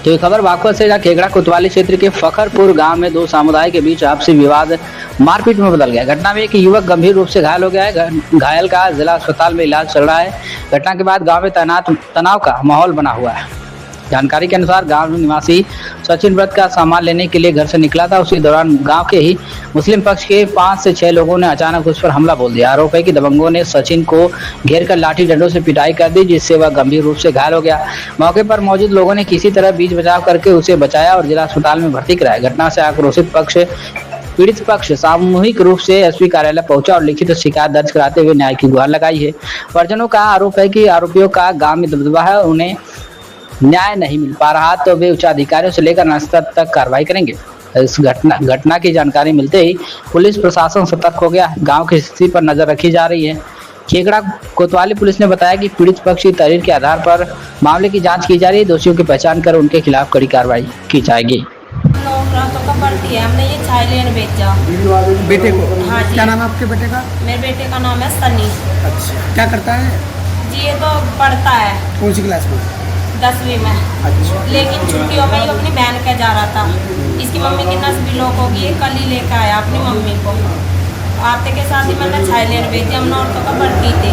तो ये खबर बागपत से जहाँ केगड़ा कोतवाली क्षेत्र के फखरपुर गांव में दो समुदाय के बीच आपसी विवाद मारपीट में बदल गया। घटना में एक युवक गंभीर रूप से घायल हो गया है। घायल का जिला अस्पताल में इलाज चल रहा है। घटना के बाद गांव में तनाव का माहौल बना हुआ है। जानकारी के अनुसार गांव निवासी सचिन व्रत का सामान लेने के लिए घर से निकला था। उसी दौरान गांव के ही मुस्लिम पक्ष के 5 से 6 लोगों ने अचानक उस पर हमला बोल दिया। आरोप है कि दबंगों ने सचिन को घेर कर लाठी डंडों से पिटाई कर दी, जिससे वह गंभीर रूप से घायल हो गया। मौके पर मौजूद लोगों ने किसी तरह बीच बचाव करके उसे बचाया और जिला अस्पताल में भर्ती कराया। घटना से आक्रोशित पीड़ित पक्ष सामूहिक रूप से एसपी कार्यालय पहुंचा और लिखित शिकायत दर्ज कराते हुए न्याय की गुहार लगाई है। परिजनों का आरोप है कि आरोपियों का गांव में दबदबा है, उन्हें न्याय नहीं मिल पा रहा तो वे उच्च अधिकारियों से लेकर स्तर तक कार्रवाई करेंगे। इस घटना की जानकारी मिलते ही पुलिस प्रशासन सतर्क हो गया। गांव की स्थिति पर नजर रखी जा रही है। केगड़ा कोतवाली पुलिस ने बताया कि पीड़ित पक्ष की तहरीर के आधार पर मामले की जांच की जा रही है। दोषियों की पहचान कर उनके खिलाफ कड़ी कार्रवाई की जाएगी। हमने ये थाईलैंड भेजा बेटे को। हाँ जी। क्या नाम है आपके बेटे का? मेरे बेटे का नाम है सनी। अच्छा, क्या करता है? जी ये तो पढ़ता है कौन सी क्लास में? 10वीं में। अच्छा, लेकिन छुट्टियों में ही अपनी बहन के जा रहा था। इसकी मम्मी की नस ब्लॉक होगी, ये कल ही लेकर आया अपनी मम्मी को। आते के साथ ही मैंने थाईलैंड भेजी। हम औरतों का भर्ती थे।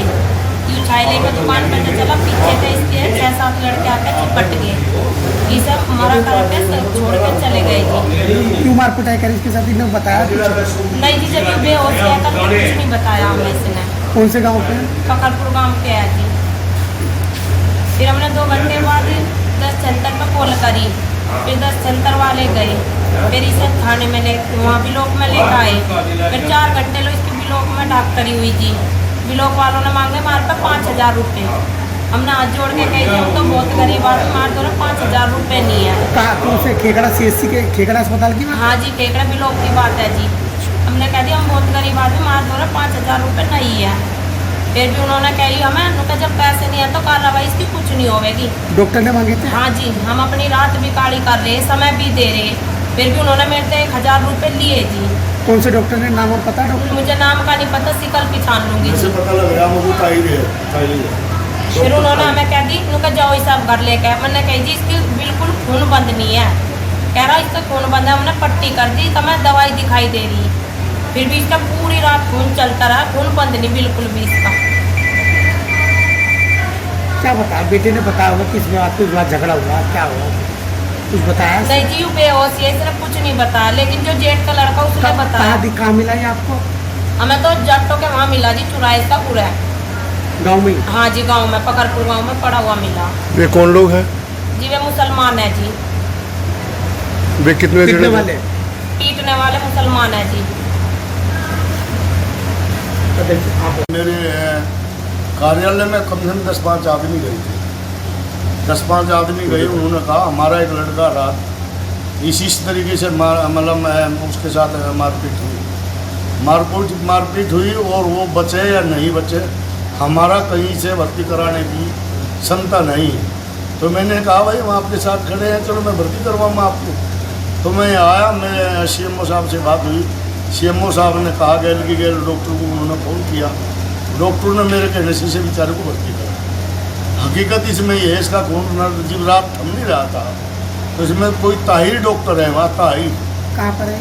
ये थाईलैंड में दुकान पर जो चला, पीछे से इसके 6-7 लड़के आके चिपट गए। ये सब मरा करके छोड़ के चले गए जी। क्यों मार पिटाई करी इसके साथ? इन्होंने बताया कुछ? नहीं जी, जब ये बेहोश है तब कुछ नहीं बताया हमें इसने। कौन से गांव पे? फखरपुर गाँव के है जी। फिर हमने 2 घंटे बाद 10 सेंटर में कॉल करी। फिर 10 सेंटर वाले गए। फिर इसे थाने में वहाँ ब्लॉक में लेकर आए। फिर 4 घंटे लो इसकी ब्लॉक में डॉक्टरी हुई जी। ब्लॉक वालों ने मांगे हमारे पे 5000 रुपये। हमने हाथ जोड़ के कही हम तो बहुत गरीब आदमी, हमारे दो 5000 रुपये नहीं है। कहाँ? कौन से? खेगड़ा CSC के खेगड़ा अस्पताल की बात? हाँ जी, केगड़ा ब्लॉक की बात है जी। हमने कह दिया हम बहुत गरीब आदमी, हमारे दो 5000 रुपये नहीं है। फिर भी उन्होंने कही हमें उनका जब पैसे नहीं है तो कार्रवाई इसकी कुछ नहीं होगी। डॉक्टर ने मांगे थे? हाँ जी, हम अपनी रात भी काली कर रहे, समय भी दे रहे, फिर भी उन्होंने मेरे से 1000 रुपये लिए जी। कौन से डॉक्टर ने? नाम और पता है डॉक्टर? मुझे नाम का नहीं पता, सिकल पिछान लूंगी जी। पता लग रहा मुझे। फिर उन्होंने हमें कह दी उनका जाओ ये सब घर लेके। मैंने कही जी इसकी बिल्कुल खून बंद नहीं है। कह रहा इसका खून बंद है। हमने पट्टी कर दी तो मैं दवाई दिखाई दे रही, फिर भी इसका पूरी रात खून चलता रहा, खून बंद नहीं बिल्कुल भी इसका। क्या बताया? बेटे ने बताया होगा किस बात पे झगड़ा हुआ, क्या हुआ, कुछ बताया? नहीं जी, बेहोश है, इसने कुछ नहीं बताया। लेकिन जो जेठ का लड़का उसने बताया। कहाँ मिला ये आपको? हमें तो जट्टों के वहाँ मिला जी, चुराए का पूरा गाँव में? हाँ जी, गांव में फखरपुर गांव में पड़ा हुआ मिला। वे कौन लोग हैं? जी वे मुसलमान है जी। वे कितने वाले? पीटने वाले मुसलमान है जी। मेरे कार्यालय में कम से कम 10-5 आदमी गए थे। 10-5 आदमी गए। उन्होंने कहा हमारा एक लड़का रात इसी तरीके से मतलब उसके साथ मारपीट हुई और वो बचे या नहीं बचे हमारा कहीं से भर्ती कराने की क्षमता नहीं है। तो मैंने कहा भाई हम आपके साथ खड़े हैं, चलो मैं भर्ती करवाऊँगा आपको। तो मैं आया, मैं CMO साहब से बात हुई। CMO साहब ने कहा गैल डॉक्टर को उन्होंने फ़ोन किया। डॉक्टर ने मेरे कहने से बेचारे को भर्ती करा। हकीकत इसमें यह है इसका खून जब रात थम नहीं रहा था तो इसमें कोई ताहिर डॉक्टर है वहाँ ताहिर। कहाँ पर है?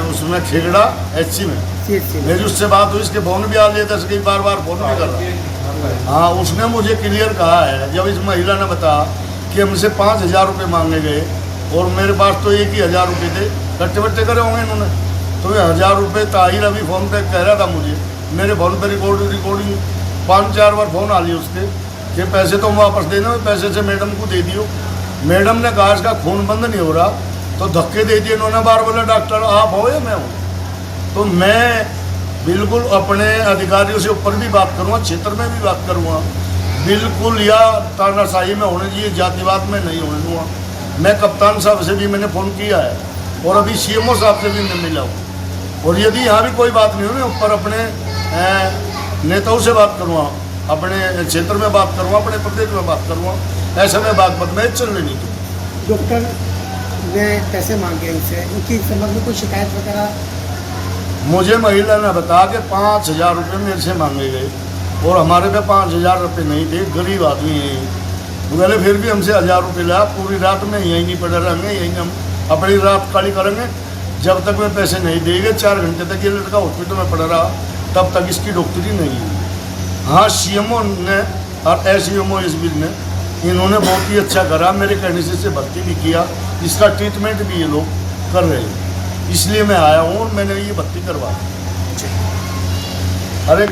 उसमें खेगड़ा HC में। मेरी उससे बात हुई, इसके फ़ोन भी आ लिए थे, कई बार फ़ोन भी कर रहा। हाँ, उसने मुझे क्लियर कहा है जब इस महिला ने बताया कि हमसे 5000 रुपये मांगे गए और मेरे पास तो 1000 रुपये थे, कट्टे बट्टे करे होंगे इन्होंने। तो ये 1000 रुपये ताहिर अभी फ़ोन पे कह रहा था मुझे, मेरे फ़ोन पे रिकॉर्डिंग 5-4 बार फ़ोन आ लिए उसके कि पैसे तो हम वापस देना, पैसे से मैडम को दे दियो। मैडम ने कहा इसका खून बंद नहीं हो रहा तो धक्के दे दिए इन्होंने। बार बोला डॉक्टर आप हो या मैं हूँ। तो मैं बिल्कुल अपने अधिकारियों से ऊपर भी बात करूँगा, क्षेत्र में भी बात करूँगा, बिल्कुल या तानाशाही में होने चाहिए, जातिवाद में नहीं होने दूँगा। मैं कप्तान साहब से भी मैंने फ़ोन किया है और अभी CMO साहब से भी मैं मिला हूँ। और यदि यहाँ भी कोई बात नहीं हो, मैं ऊपर अपने नेताओं से बात करूँगा, अपने क्षेत्र में बात करूँगा, अपने प्रदेश में बात करूँगा। ऐसे में बात में चलने नहीं दूँ। डॉक्टर ने पैसे मांगे इनसे, इनकी समझ में कोई शिकायत वगैरह? मुझे महिला ने बताया कि 5000 रुपये मेरे से मांगे गए और हमारे पे 5000 रुपये नहीं थे, गरीब आदमी हैं। वो बोले फिर भी हमसे 1000 रुपये लिया, पूरी रात में यहीं नहीं पड़े रहेंगे, यहीं हम अपनी रात खाली करेंगे, जब तक मैं पैसे नहीं देंगे। 4 घंटे तक ये लड़का हॉस्पिटल में पड़ा रहा, तब तक इसकी डॉक्टरी नहीं हुई। हाँ, CMO ने और SMO इस बिल ने इन्होंने बहुत ही अच्छा करा, मेरे कहने से इसे भर्ती भी किया, इसका ट्रीटमेंट भी ये लोग कर रहे हैं, इसलिए मैं आया हूँ और मैंने ये भर्ती करवाया। अरे